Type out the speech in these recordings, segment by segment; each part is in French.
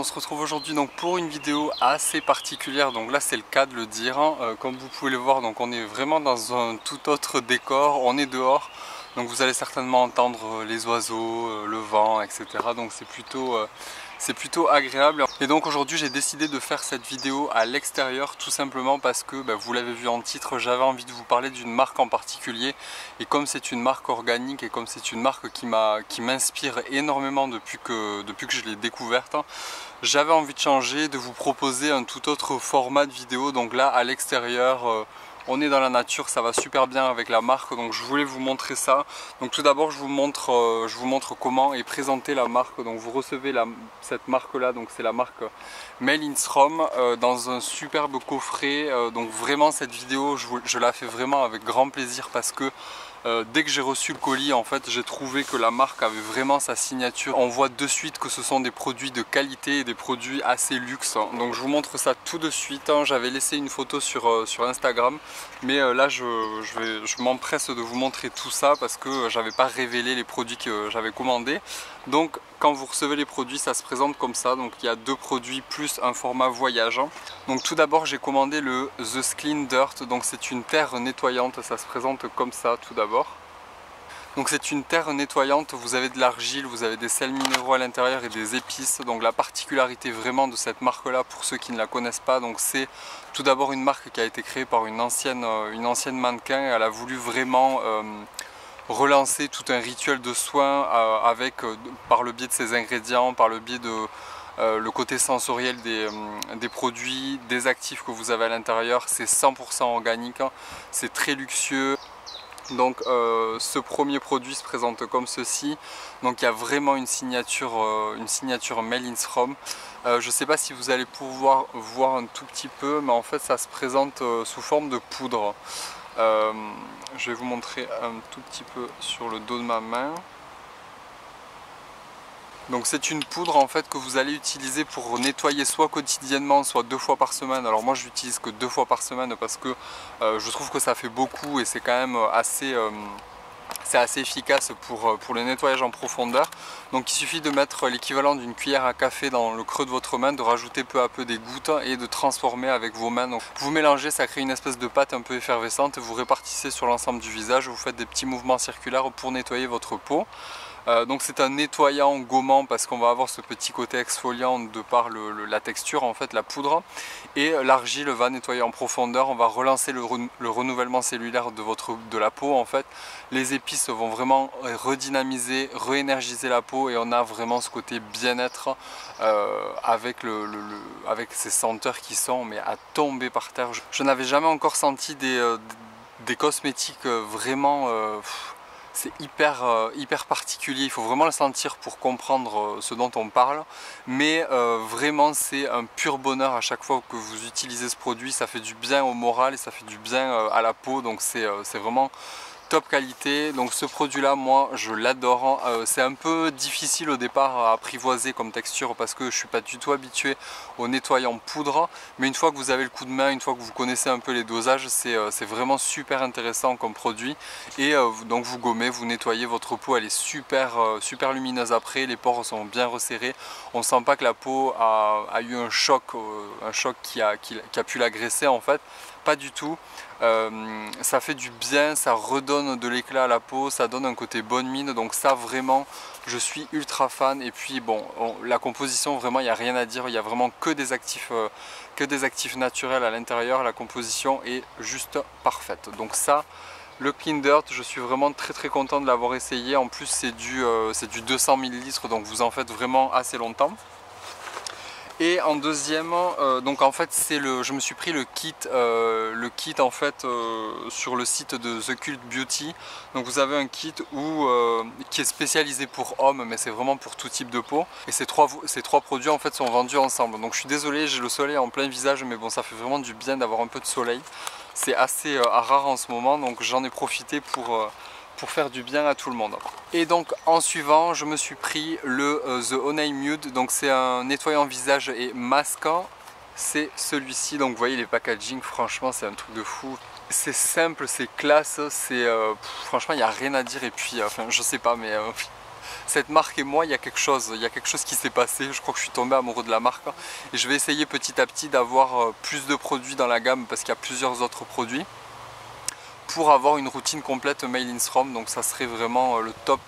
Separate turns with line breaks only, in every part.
se retrouve aujourd'hui donc pour une vidéo assez particulière. Donc là c'est le cas de le dire, hein. Comme vous pouvez le voir, donc on est vraiment dans un tout autre décor, on est dehors. Donc vous allez certainement entendre les oiseaux, le vent, etc. Donc c'est plutôt agréable. Et donc aujourd'hui j'ai décidé de faire cette vidéo à l'extérieur, tout simplement parce que vous l'avez vu en titre, j'avais envie de vous parler d'une marque en particulier. Et comme c'est une marque organique et comme c'est une marque qui m'inspire énormément depuis que je l'ai découverte, hein, j'avais envie de changer, de vous proposer un tout autre format de vidéo. Donc là à l'extérieur, on est dans la nature, ça va super bien avec la marque, donc je voulais vous montrer ça. Donc tout d'abord je vous montre comment est présentée la marque. Donc vous recevez cette marque là, donc c'est la marque Maelstrom dans un superbe coffret. Donc vraiment cette vidéo je la fais vraiment avec grand plaisir parce que dès que j'ai reçu le colis, en fait, j'ai trouvé que la marque avait vraiment sa signature. On voit de suite que ce sont des produits de qualité et des produits assez luxe. Donc je vous montre ça tout de suite. J'avais laissé une photo sur Instagram, mais là je m'empresse de vous montrer tout ça parce que j'avais pas révélé les produits que j'avais commandés. Donc quand vous recevez les produits, ça se présente comme ça. Donc il y a deux produits plus un format voyage. Donc tout d'abord j'ai commandé le The Clean Dirt. Donc c'est une terre nettoyante, ça se présente comme ça tout d'abord. Donc c'est une terre nettoyante, vous avez de l'argile, vous avez des sels minéraux à l'intérieur et des épices. Donc la particularité vraiment de cette marque là, pour ceux qui ne la connaissent pas, donc c'est tout d'abord une marque qui a été créée par une ancienne mannequin. Elle a voulu vraiment relancer tout un rituel de soins par le biais de ses ingrédients, par le biais de le côté sensoriel des produits, des actifs que vous avez à l'intérieur. C'est 100% organique, hein. C'est très luxueux. Donc ce premier produit se présente comme ceci. Donc il y a vraiment une signature Maelstrom. Je ne sais pas si vous allez pouvoir voir un tout petit peu, mais en fait ça se présente sous forme de poudre. Je vais vous montrer un tout petit peu sur le dos de ma main. Donc c'est une poudre en fait que vous allez utiliser pour nettoyer soit quotidiennement, soit 2 fois par semaine. Alors moi je l'utilise que 2 fois par semaine parce que je trouve que ça fait beaucoup et c'est quand même assez efficace pour le nettoyage en profondeur. Donc il suffit de mettre l'équivalent d'une cuillère à café dans le creux de votre main, de rajouter peu à peu des gouttes et de transformer avec vos mains. Donc vous mélangez, ça crée une espèce de pâte un peu effervescente, vous répartissez sur l'ensemble du visage, vous faites des petits mouvements circulaires pour nettoyer votre peau. Donc c'est un nettoyant gommant parce qu'on va avoir ce petit côté exfoliant de par la texture, en fait, la poudre. Et l'argile va nettoyer en profondeur, on va relancer le renouvellement cellulaire de la peau en fait. Les épices vont vraiment redynamiser, réénergiser la peau et on a vraiment ce côté bien-être avec ces senteurs qui sont mais à tomber par terre. Je n'avais jamais encore senti des cosmétiques vraiment... c'est hyper particulier, il faut vraiment le sentir pour comprendre ce dont on parle. Mais vraiment c'est un pur bonheur à chaque fois que vous utilisez ce produit. Ça fait du bien au moral et ça fait du bien à la peau. Donc c'est vraiment top qualité. Donc ce produit là, moi je l'adore. C'est un peu difficile au départ à apprivoiser comme texture parce que je suis pas du tout habitué au nettoyant poudre, mais une fois que vous avez le coup de main, une fois que vous connaissez un peu les dosages, c'est vraiment super intéressant comme produit. Et donc vous gommez, vous nettoyez votre peau, elle est super lumineuse après, les pores sont bien resserrés, on sent pas que la peau a eu un choc qui a pu l'agresser en fait, pas du tout. Ça fait du bien, ça redonne de l'éclat à la peau, ça donne un côté bonne mine, donc ça vraiment je suis ultra fan. Et puis bon, la composition vraiment il n'y a rien à dire, il n'y a vraiment que des actifs naturels à l'intérieur, la composition est juste parfaite. Donc ça, le Clean Dirt, je suis vraiment très content de l'avoir essayé. En plus c'est du 200 ml, donc vous en faites vraiment assez longtemps. Et en deuxième, donc en fait je me suis pris le kit en fait sur le site de The Cult Beauty. Donc vous avez un kit qui est spécialisé pour hommes, mais c'est vraiment pour tout type de peau. Et ces trois produits en fait sont vendus ensemble. Donc je suis désolé, j'ai le soleil en plein visage, mais bon, ça fait vraiment du bien d'avoir un peu de soleil. C'est assez rare en ce moment, donc j'en ai profité pour faire du bien à tout le monde. Et donc en suivant, je me suis pris le The Honey Nude. Donc c'est un nettoyant visage et masquant. C'est celui-ci. Donc vous voyez les packaging, franchement c'est un truc de fou. C'est simple, c'est classe, franchement il n'y a rien à dire. Et puis enfin je sais pas, mais cette marque et moi, il y a quelque chose qui s'est passé. Je crois que je suis tombé amoureux de la marque et je vais essayer petit à petit d'avoir plus de produits dans la gamme parce qu'il y a plusieurs autres produits pour avoir une routine complète Mail in SROM. Donc ça serait vraiment le top.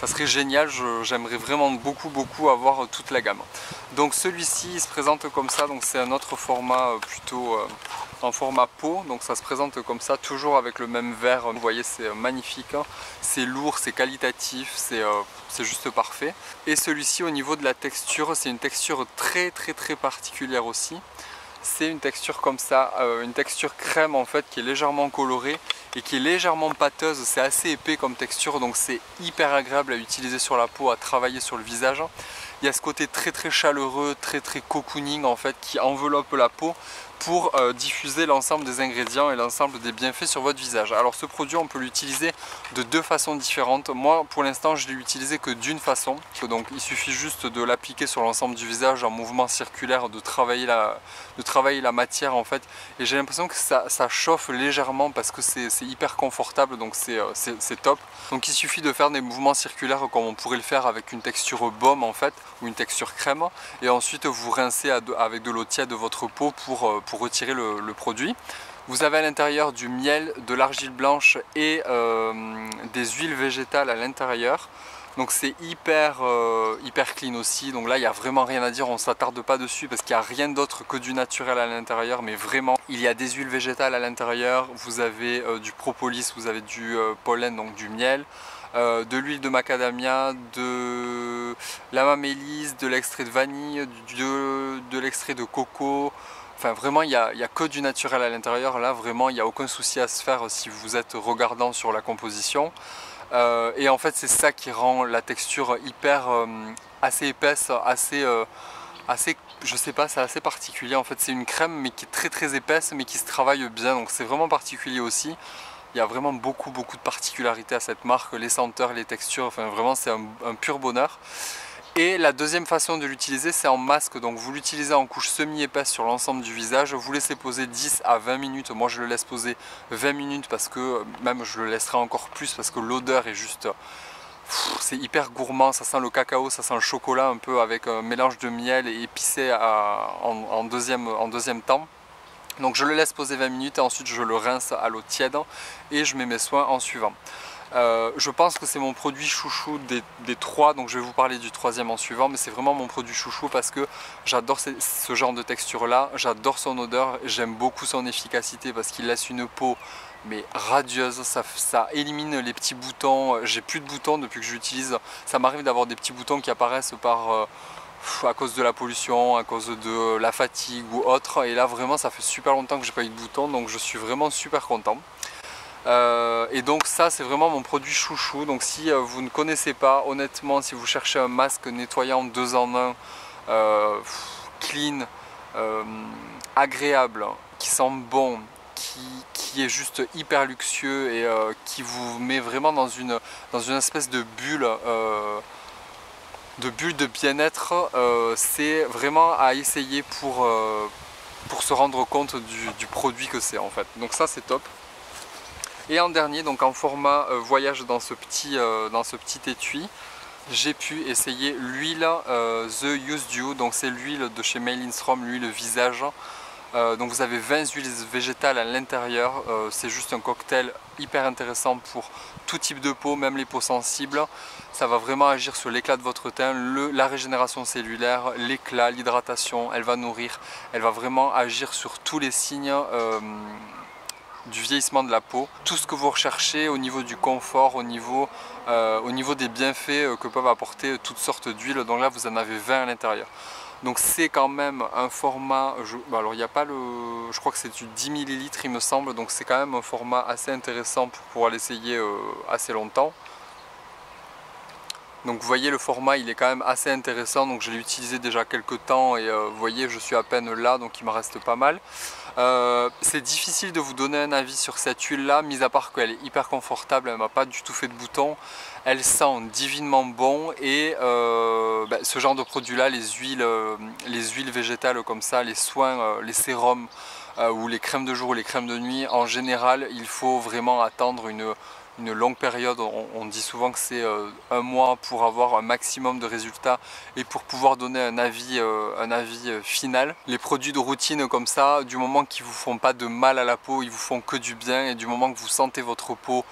Ça serait génial, j'aimerais vraiment beaucoup avoir toute la gamme. Donc celui-ci il se présente comme ça, donc c'est un autre format plutôt en format pot, donc ça se présente comme ça, toujours avec le même verre. Vous voyez, c'est magnifique, hein. C'est lourd, c'est qualitatif, c'est juste parfait. Et celui-ci au niveau de la texture, c'est une texture très particulière aussi. C'est une texture comme ça, une texture crème en fait qui est légèrement colorée et qui est légèrement pâteuse. C'est assez épais comme texture, donc c'est hyper agréable à utiliser sur la peau, à travailler sur le visage. Il y a ce côté très chaleureux, très cocooning en fait qui enveloppe la peau pour diffuser l'ensemble des ingrédients et l'ensemble des bienfaits sur votre visage. Alors ce produit on peut l'utiliser de deux façons différentes. Moi pour l'instant je l'ai utilisé que d'une façon, donc il suffit juste de l'appliquer sur l'ensemble du visage en mouvement circulaire, de travailler la matière en fait, et j'ai l'impression que ça chauffe légèrement parce que c'est hyper confortable, donc c'est top. Donc il suffit de faire des mouvements circulaires comme on pourrait le faire avec une texture baume en fait, ou une texture crème, et ensuite vous rincez avec de l'eau tiède de votre peau pour retirer le produit. Vous avez à l'intérieur du miel, de l'argile blanche et des huiles végétales à l'intérieur. Donc c'est hyper clean aussi, donc là il n'y a vraiment rien à dire, on ne s'attarde pas dessus parce qu'il n'y a rien d'autre que du naturel à l'intérieur, mais vraiment il y a des huiles végétales à l'intérieur, vous avez du propolis, vous avez du pollen, donc du miel, de l'huile de macadamia, de la mamélise, de l'extrait de vanille, de l'extrait de coco. Enfin vraiment il n'y a que du naturel à l'intérieur, là vraiment il n'y a aucun souci à se faire si vous êtes regardant sur la composition. Et en fait c'est ça qui rend la texture hyper assez épaisse, assez je sais pas, c'est assez particulier en fait. C'est une crème mais qui est très épaisse mais qui se travaille bien, donc c'est vraiment particulier aussi. Il y a vraiment beaucoup de particularités à cette marque, les senteurs, les textures, enfin vraiment c'est un pur bonheur. Et la deuxième façon de l'utiliser, c'est en masque. Donc vous l'utilisez en couche semi-épaisse sur l'ensemble du visage, vous laissez poser 10 à 20 minutes. Moi je le laisse poser 20 minutes parce que même je le laisserai encore plus parce que l'odeur est juste... C'est hyper gourmand, ça sent le cacao, ça sent le chocolat un peu avec un mélange de miel et épicé en deuxième temps. Donc je le laisse poser 20 minutes et ensuite je le rince à l'eau tiède et je mets mes soins en suivant. Je pense que c'est mon produit chouchou des trois, donc je vais vous parler du troisième en suivant, mais c'est vraiment mon produit chouchou parce que j'adore ce genre de texture là, j'adore son odeur, j'aime beaucoup son efficacité parce qu'il laisse une peau mais radieuse, ça élimine les petits boutons. J'ai plus de boutons depuis que je l'utilise, ça m'arrive d'avoir des petits boutons qui apparaissent à cause de la pollution, à cause de la fatigue ou autre, et là vraiment ça fait super longtemps que j'ai pas eu de boutons, donc je suis vraiment super content. Et donc ça c'est vraiment mon produit chouchou. Donc si vous ne connaissez pas, honnêtement si vous cherchez un masque nettoyant 2 en 1, clean, agréable, qui sent bon, qui est juste hyper luxueux et qui vous met vraiment dans une espèce de bulle de bien-être, c'est vraiment à essayer pour se rendre compte du produit que c'est en fait. Donc ça c'est top. Et en dernier, donc en format voyage dans ce petit étui, j'ai pu essayer l'huile The Used You, donc c'est l'huile de chez Mail in SROM, l'huile visage. Donc vous avez 20 huiles végétales à l'intérieur, c'est juste un cocktail hyper intéressant pour tout type de peau, même les peaux sensibles. Ça va vraiment agir sur l'éclat de votre teint, la régénération cellulaire, l'éclat, l'hydratation, elle va nourrir, elle va vraiment agir sur tous les signes du vieillissement de la peau. Tout ce que vous recherchez au niveau du confort, au niveau des bienfaits que peuvent apporter toutes sortes d'huiles, donc là vous en avez 20 à l'intérieur. Donc c'est quand même un format, alors il n'y a pas je crois que c'est du 10 ml il me semble, donc c'est quand même un format assez intéressant pour pouvoir l'essayer assez longtemps. Donc vous voyez le format il est quand même assez intéressant, donc je l'ai utilisé déjà quelques temps et vous voyez je suis à peine là, donc il me reste pas mal. C'est difficile de vous donner un avis sur cette huile là, mis à part qu'elle est hyper confortable, elle m'a pas du tout fait de boutons, elle sent divinement bon et ce genre de produit là, les huiles végétales comme ça, les soins, les sérums ou les crèmes de jour ou les crèmes de nuit, en général il faut vraiment attendre une longue période. On dit souvent que c'est un mois pour avoir un maximum de résultats et pour pouvoir donner un avis final. Les produits de routine comme ça, du moment qu'ils vous font pas de mal à la peau, ils vous font que du bien, et du moment que vous sentez votre peau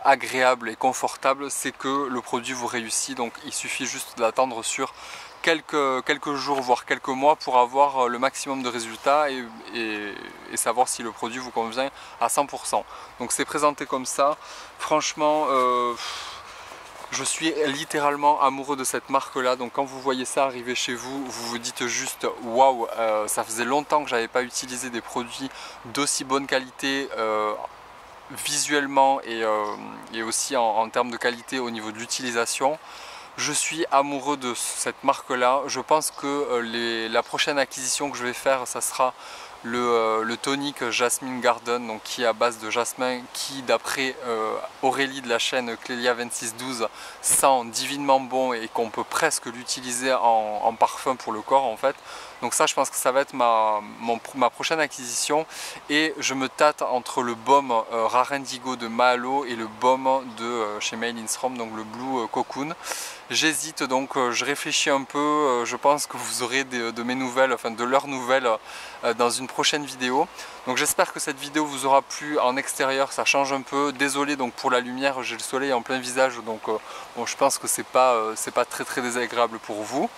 agréable et confortable, c'est que le produit vous réussit. Donc il suffit juste d'attendre sur quelques jours voire quelques mois pour avoir le maximum de résultats et savoir si le produit vous convient à 100%. Donc c'est présenté comme ça. Franchement je suis littéralement amoureux de cette marque là. Donc quand vous voyez ça arriver chez vous, vous vous dites juste waouh, ça faisait longtemps que j'avais pas utilisé des produits d'aussi bonne qualité visuellement et aussi en termes de qualité au niveau de l'utilisation. Je suis amoureux de cette marque là. Je pense que la prochaine acquisition que je vais faire, ça sera le tonic Jasmine Garden, donc qui est à base de jasmin, qui d'après Aurélie de la chaîne Clélia2612 sent divinement bon et qu'on peut presque l'utiliser en parfum pour le corps en fait. Donc ça, je pense que ça va être ma prochaine acquisition, et je me tâte entre le baume Rare Indigo de Mahalo et le baume de chez Mail in Strom, donc le Blue Cocoon. J'hésite, donc je réfléchis un peu. Je pense que vous aurez de mes nouvelles, enfin de leurs nouvelles dans une prochaine vidéo. Donc j'espère que cette vidéo vous aura plu. En extérieur ça change un peu, désolé donc pour la lumière, j'ai le soleil en plein visage, donc bon, je pense que c'est pas très désagréable pour vous.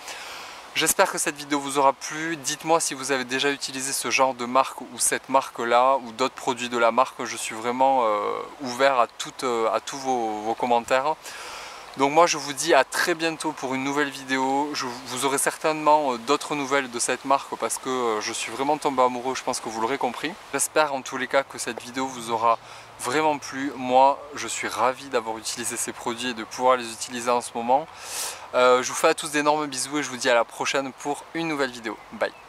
J'espère que cette vidéo vous aura plu. Dites-moi si vous avez déjà utilisé ce genre de marque ou cette marque là ou d'autres produits de la marque. Je suis vraiment ouvert à tous vos commentaires. Donc moi je vous dis à très bientôt pour une nouvelle vidéo. Vous aurez certainement d'autres nouvelles de cette marque parce que je suis vraiment tombé amoureux, je pense que vous l'aurez compris. J'espère en tous les cas que cette vidéo vous aura vraiment plu. Moi je suis ravi d'avoir utilisé ces produits et de pouvoir les utiliser en ce moment. Je vous fais à tous d'énormes bisous et je vous dis à la prochaine pour une nouvelle vidéo. Bye.